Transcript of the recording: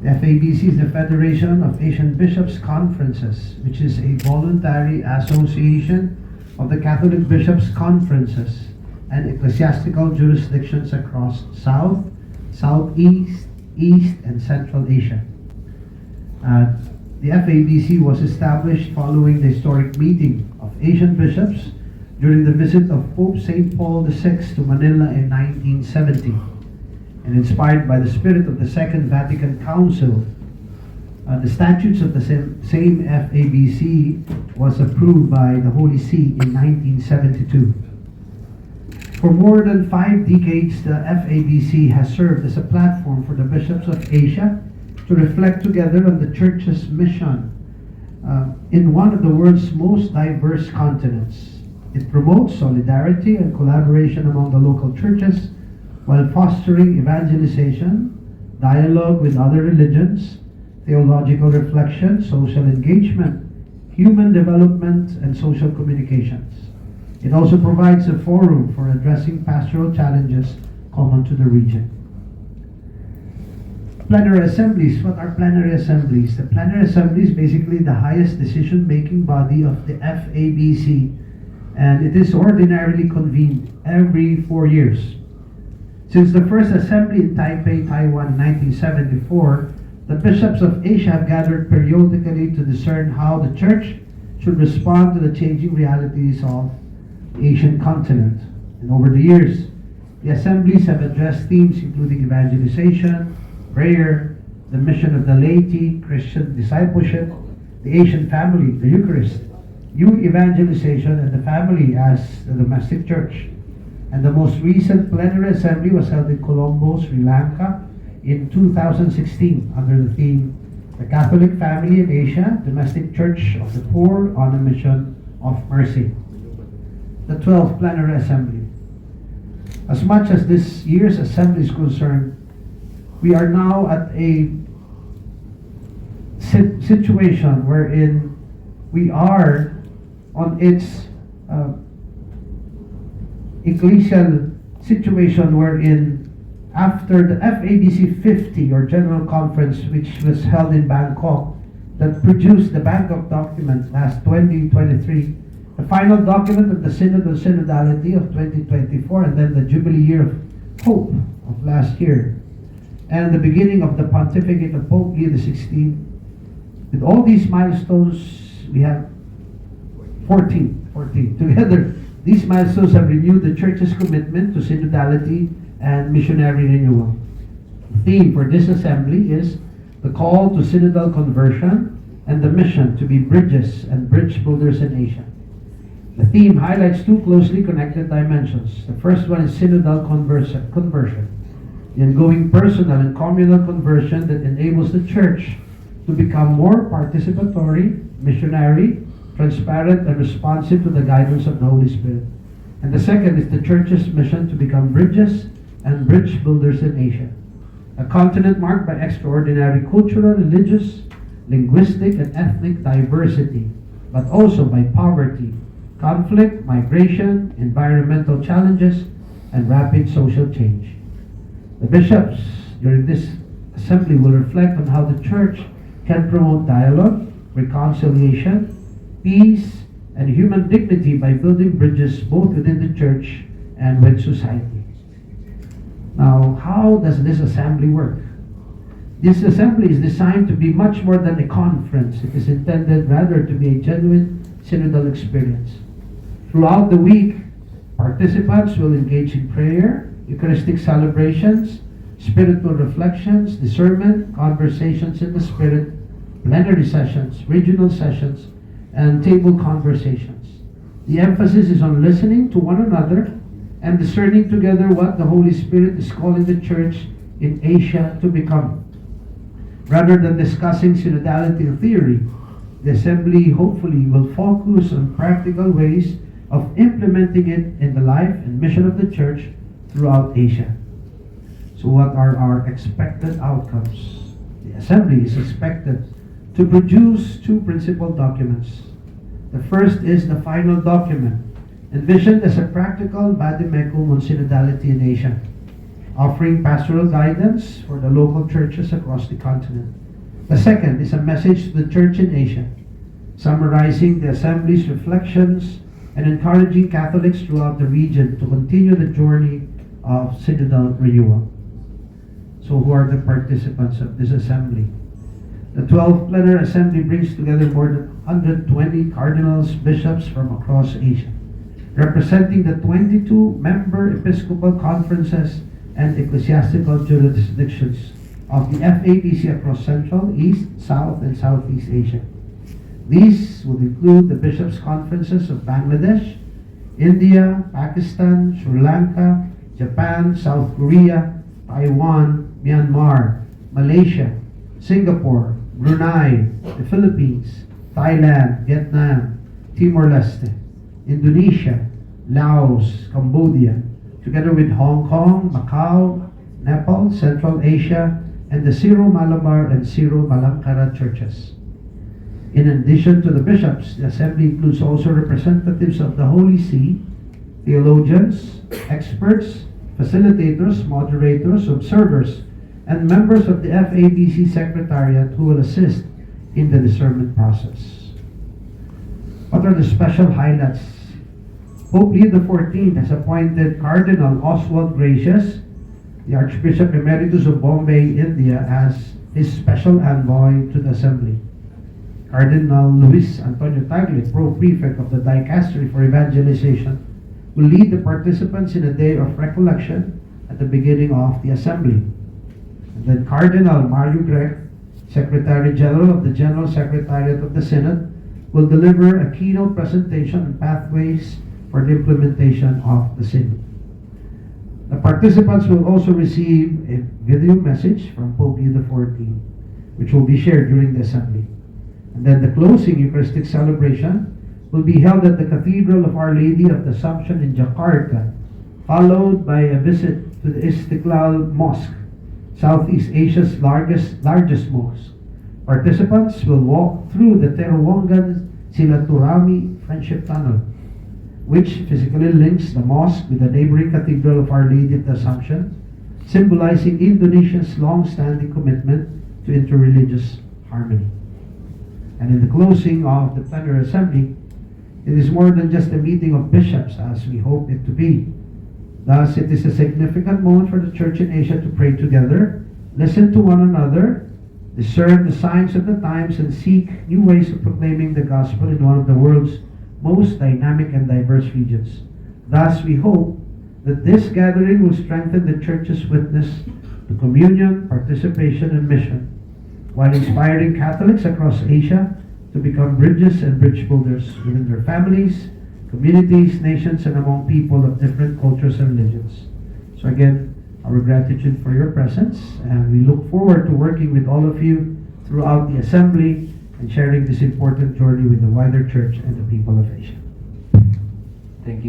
The FABC is the Federation of Asian Bishops' Conferences, which is a voluntary association of the Catholic Bishops' Conferences and ecclesiastical jurisdictions across South, Southeast, East, and Central Asia. The FABC was established following the historic meeting of Asian bishops during the visit of Pope St. Paul VI to Manila in 1970. And inspired by the spirit of the Second Vatican Council, the statutes of the same FABC was approved by the Holy See in 1972. For more than 5 decades, the FABC has served as a platform for the bishops of Asia to reflect together on the Church's mission in one of the world's most diverse continents. It promotes solidarity and collaboration among the local churches while fostering evangelization, dialogue with other religions, theological reflection, social engagement, human development, and social communications. It also provides a forum for addressing pastoral challenges common to the region. Plenary assemblies. What are plenary assemblies? The plenary assembly is basically the highest decision-making body of the FABC, and it is ordinarily convened every 4 years. Since the first assembly in Taipei, Taiwan in 1974, the bishops of Asia have gathered periodically to discern how the Church should respond to the changing realities of the Asian continent. And over the years, the assemblies have addressed themes including evangelization, prayer, the mission of the laity, Christian discipleship, the Asian family, the Eucharist, youth evangelization, and the family as the domestic church. And the most recent plenary assembly was held in Colombo, Sri Lanka in 2016 under the theme, The Catholic Family in Asia, Domestic Church of the Poor on a Mission of Mercy. The 12th Plenary Assembly. As much as this year's assembly is concerned, we are now at a situation wherein we are on its ecclesial situation wherein after the FABC 50 or General Conference, which was held in Bangkok, that produced the Bangkok document last 2023, the final document of the Synod of Synodality of 2024, and then the Jubilee Year of Hope of last year, and the beginning of the pontificate of Pope Leo XVI. With all these milestones, we have 14. Together, these milestones have renewed the Church's commitment to synodality and missionary renewal. The theme for this assembly is the call to synodal conversion and the mission to be bridges and bridge builders in Asia. The theme highlights 2 closely connected dimensions. The first one is synodal conversion, the ongoing personal and communal conversion that enables the Church to become more participatory, missionary, transparent, and responsive to the guidance of the Holy Spirit. And the second is the Church's mission to become bridges and bridge builders in Asia, a continent marked by extraordinary cultural, religious, linguistic, and ethnic diversity, but also by poverty, conflict, migration, environmental challenges, and rapid social change. The bishops during this assembly will reflect on how the Church can promote dialogue, reconciliation, peace, and human dignity by building bridges both within the Church and with society. Now, how does this assembly work? This assembly is designed to be much more than a conference. It is intended rather to be a genuine synodal experience. Throughout the week, participants will engage in prayer, Eucharistic celebrations, spiritual reflections, discernment, conversations in the Spirit, plenary sessions, regional sessions, and table conversations. The emphasis is on listening to one another and discerning together what the Holy Spirit is calling the Church in Asia to become. Rather than discussing synodality theory, the assembly hopefully will focus on practical ways of implementing it in the life and mission of the Church throughout Asia. So what are our expected outcomes? The assembly is expected to produce 2 principal documents. The first is the final document, envisioned as a practical vademecum on synodality in Asia. offering pastoral guidance for the local churches across the continent. The second is a message to the Church in Asia, summarizing the Assembly's reflections and encouraging Catholics throughout the region to continue the journey of synodal renewal. So who are the participants of this assembly? The 12th Plenary Assembly brings together more than 120 cardinals, bishops from across Asia, representing the 22 member episcopal conferences and ecclesiastical jurisdictions of the FABC across Central, East, South, and Southeast Asia. These would include the bishops' conferences of Bangladesh, India, Pakistan, Sri Lanka, Japan, South Korea, Taiwan, Myanmar, Malaysia, Singapore, Brunei, the Philippines, Thailand, Vietnam, Timor-Leste, Indonesia, Laos, Cambodia, together with Hong Kong, Macau, Nepal, Central Asia, and the Syro-Malabar and Syro-Malankara churches. In addition to the bishops, the assembly includes also representatives of the Holy See, theologians, experts, facilitators, moderators, observers, and members of the FABC Secretariat who will assist in the discernment process. What are the special highlights? Pope Leo XIV has appointed Cardinal Oswald Gracias, the Archbishop Emeritus of Bombay, India, as his special envoy to the Assembly. Cardinal Luis Antonio Tagle, Pro-Prefect of the Dicastery for Evangelization, will lead the participants in a day of recollection at the beginning of the Assembly. And then Cardinal Mario Grech, Secretary General of the General Secretariat of the Synod, will deliver a keynote presentation on pathways for the implementation of the Synod. The participants will also receive a video message from Pope Leo XIV, which will be shared during the Assembly. And then the closing Eucharistic celebration will be held at the Cathedral of Our Lady of the Assumption in Jakarta, followed by a visit to the Istiqlal Mosque, Southeast Asia's largest mosque. Participants will walk through the Terowongan Silaturahmi Friendship Tunnel, which physically links the mosque with the neighboring Cathedral of Our Lady of the Assumption, symbolizing Indonesia's long-standing commitment to interreligious harmony. And in the closing of the Plenary Assembly, it is more than just a meeting of bishops as we hope it to be. Thus, it is a significant moment for the Church in Asia to pray together, listen to one another, discern the signs of the times, and seek new ways of proclaiming the gospel in one of the world's most dynamic and diverse regions. Thus, we hope that this gathering will strengthen the Church's witness to communion, participation, and mission, while inspiring Catholics across Asia to become bridges and bridge builders within their families, communities, nations, and among people of different cultures and religions. So again, our gratitude for your presence, and we look forward to working with all of you throughout the Assembly and sharing this important journey with the wider Church and the people of Asia. Thank you.